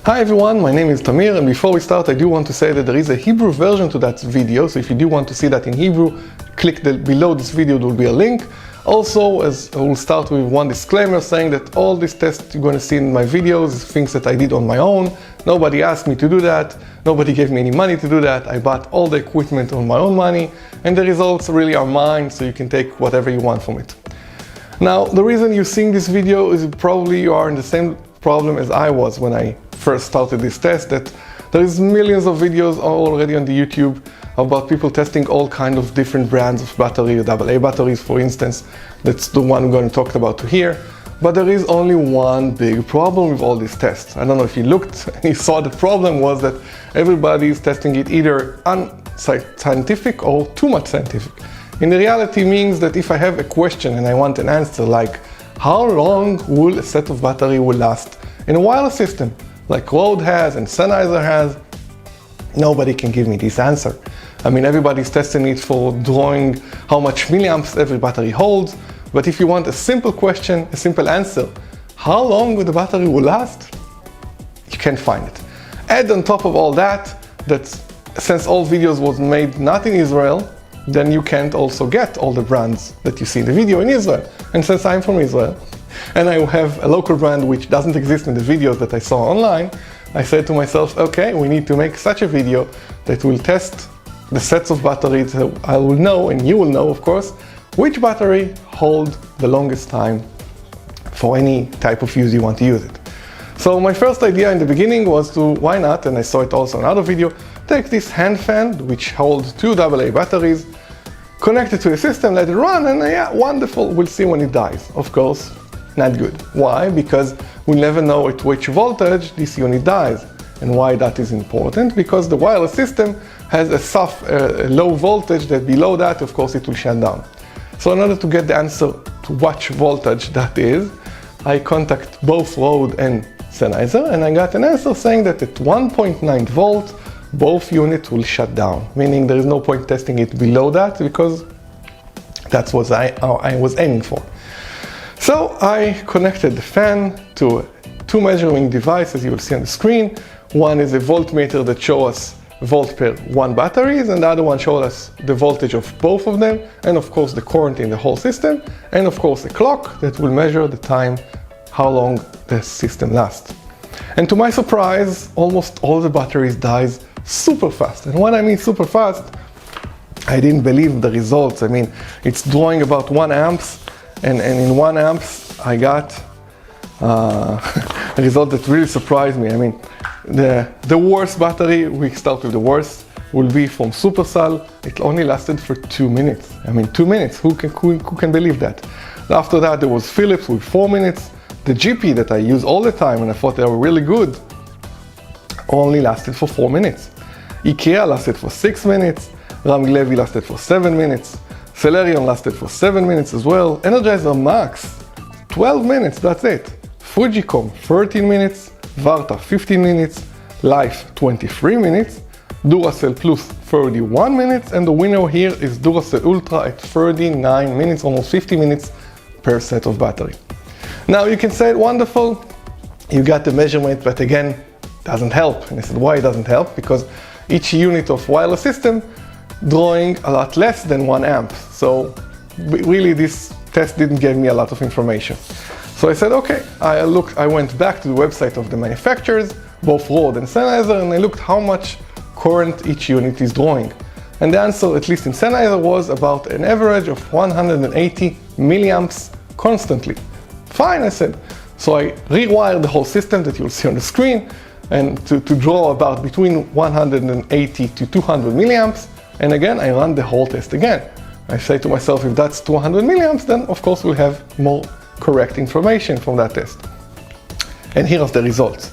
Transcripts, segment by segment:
Hi everyone, my name is Tamir, and before we start I do want to say that there is a Hebrew version to that video, so if you do want to see that in Hebrew, click below this video, there will be a link. Also, as I will start with one disclaimer saying that all these tests you're going to see in my videos is things that I did on my own. Nobody asked me to do that, nobody gave me any money to do that. I bought all the equipment on my own money, and the results really are mine, so you can take whatever you want from it. Now, the reason you're seeing this video is probably you are in the same problem as I was when I first started this test, that there is millions of videos already on the YouTube about people testing all kind of different brands of batteries, AA batteries for instance. That's the one we're going to talk about here. But there is only one big problem with all these tests. I don't know if you looked and you saw the problem was that everybody is testing it either unscientific or too much scientific. In the reality means that if I have a question and I want an answer like how long will a set of battery will last in a wireless system like Rode has and Sennheiser has, nobody can give me this answer. I mean, everybody's testing it for drawing how much milliamps every battery holds, but if you want a simple question, a simple answer, how long will the battery will last? You can't find it. Add on top of all that, that since all videos was made not in Israel, then you can't also get all the brands that you see in the video in Israel. And since I'm from Israel, and I have a local brand which doesn't exist in the videos that I saw online, I said to myself, okay, we need to make such a video that will test the sets of batteries that I will know, and you will know of course, which battery hold the longest time for any type of use you want to use it. So my first idea in the beginning was to, why not, and I saw it also in another video, take this hand fan which holds two AA batteries, connect it to the system, let it run, and yeah, wonderful, we'll see when it dies. Of course, not good. Why? Because we'll never know at which voltage this unit dies. And why that is important? Because the wireless system has a low voltage that below that, of course, it will shut down. So in order to get the answer to which voltage that is, I contact both Rode and Sennheiser, and I got an answer saying that at 1.9 volt, both units will shut down. Meaning there is no point testing it below that, because that's what I was aiming for. So I connected the fan to two measuring devices you will see on the screen. One is a voltmeter that shows us volt per one batteries, and the other one shows us the voltage of both of them, and of course the current in the whole system, and of course a clock that will measure the time, how long the system lasts. And to my surprise, almost all the batteries dies super fast. And when I mean super fast, I didn't believe the results. I mean, it's drawing about 1 amps, and in 1 amps I got a result that really surprised me. I mean, the worst battery, we start with the worst, will be from Supercell. It only lasted for 2 minutes. I mean, 2 minutes, who can believe that? After that there was Philips with 4 minutes. The GP that I use all the time and I thought they were really good only lasted for 4 minutes. IKEA lasted for 6 minutes. Rami Levy lasted for 7 minutes. Celerion lasted for 7 minutes as well. Energizer Max, 12 minutes, that's it. Fujicom, 13 minutes. Varta, 15 minutes. Life, 23 minutes. Duracell Plus, 31 minutes. And the winner here is Duracell Ultra at 39 minutes, almost 50 minutes per set of battery. Now you can say, wonderful, you got the measurement, but again, doesn't help. And I said, why it doesn't help? Because each unit of wireless system drawing a lot less than 1 amp. So really this test didn't give me a lot of information. So I said, okay, I went back to the website of the manufacturers, both Rode and Sennheiser, and I looked how much current each unit is drawing. And the answer, at least in Sennheiser, was about an average of 180 milliamps constantly. Fine, I said. So I rewired the whole system that you'll see on the screen, and to draw about between 180 to 200 milliamps. And again, I run the whole test again. I say to myself, if that's 200 milliamps, then of course we'll have more correct information from that test. And here are the results.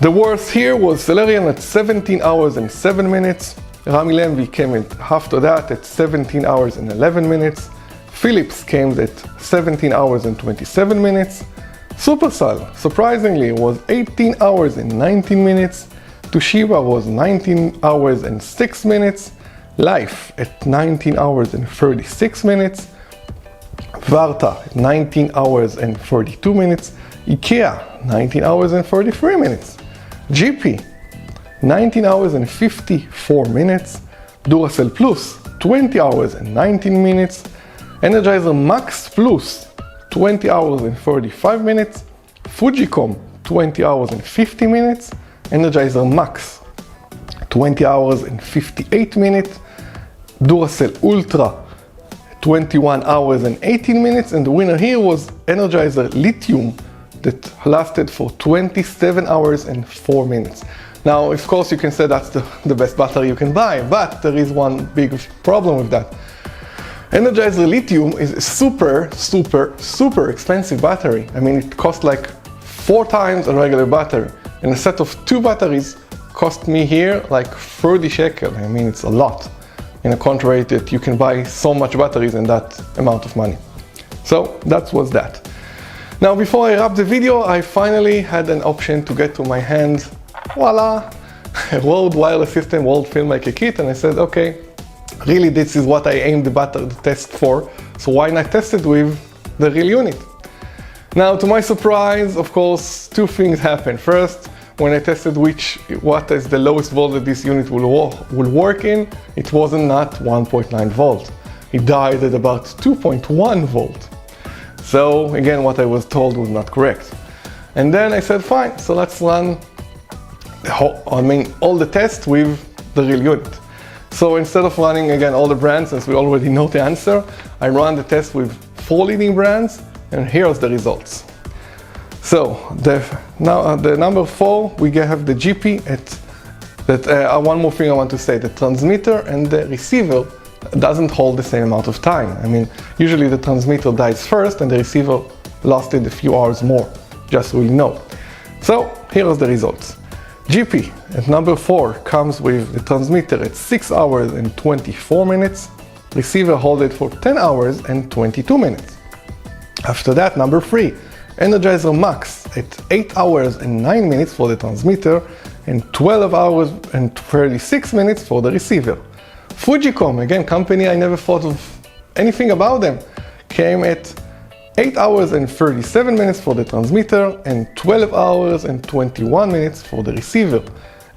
The worst here was Celerion at 17 hours and 7 minutes. Rami Levy came in after that at 17 hours and 11 minutes. Philips came at 17 hours and 27 minutes. Supercell, surprisingly, was 18 hours and 19 minutes. Toshiba was 19 hours and 6 minutes. Life at 19 hours and 36 minutes. Varta at 19 hours and 42 minutes. IKEA, 19 hours and 43 minutes. GP, 19 hours and 54 minutes. Duracell Plus, 20 hours and 19 minutes. Energizer Max Plus, 20 hours and 35 minutes. Fujicom, 20 hours and 50 minutes. Energizer Max, 20 hours and 58 minutes. Duracell Ultra, 21 hours and 18 minutes. And the winner here was Energizer Lithium, that lasted for 27 hours and 4 minutes. Now, of course, you can say that's the best battery you can buy, but there is one big problem with that. Energizer Lithium is a super expensive battery. I mean, it costs like 4 times a regular battery. And a set of 2 batteries cost me here like 30 shekel. I mean, it's a lot. In a contrary that you can buy so much batteries in that amount of money. So that was that. Now, before I wrap the video, I finally had an option to get to my hands, voila, a Rode wireless system, Rode Filmmaker Kit, and I said, okay, really this is what I aimed the test for, so why not test it with the real unit? Now, to my surprise, of course, 2 things happened. First, when I tested what is the lowest voltage this unit will work in, it wasn't not 1.9 volt. It died at about 2.1 volt. So again, what I was told was not correct. And then I said, fine, so let's run all the tests with the real unit. So instead of running again all the brands, since we already know the answer, I ran the test with 4 leading brands, and here's the results. So the number 4, we have the GP one more thing I want to say, the transmitter and the receiver doesn't hold the same amount of time. I mean, usually the transmitter dies first and the receiver lasted a few hours more, just so you know. So here are the results. GP at number 4 comes with the transmitter at 6 hours and 24 minutes. Receiver hold it for 10 hours and 22 minutes. After that, number 3, Energizer Max at 8 hours and 9 minutes for the transmitter and 12 hours and 36 minutes for the receiver. Fujicom, again, company I never thought of anything about them, came at 8 hours and 37 minutes for the transmitter and 12 hours and 21 minutes for the receiver.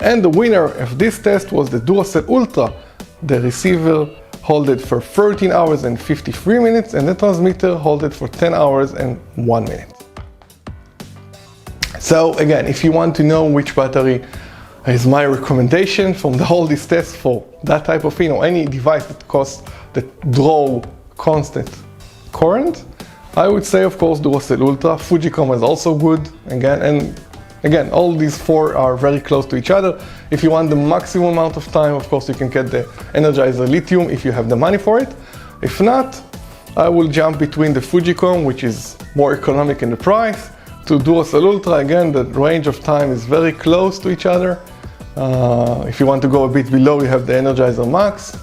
And the winner of this test was the Duracell Ultra. The receiver held it for 13 hours and 53 minutes and the transmitter held it for 10 hours and 1 minute. So again, if you want to know which battery is my recommendation from all these tests for that type of thing, or any device that draw constant current, I would say, of course, Duracell Ultra. Fujicom is also good, again, all these 4 are very close to each other. If you want the maximum amount of time, of course, you can get the Energizer Lithium if you have the money for it. If not, I will jump between the Fujicom, which is more economic in the price, to Duracell Ultra. Again, the range of time is very close to each other. If you want to go a bit below, you have the Energizer Max,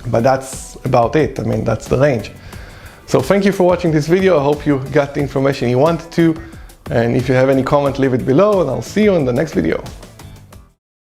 but that's about it. I mean, that's the range. So thank you for watching this video. I hope you got the information you wanted to. And if you have any comment, leave it below, and I'll see you in the next video.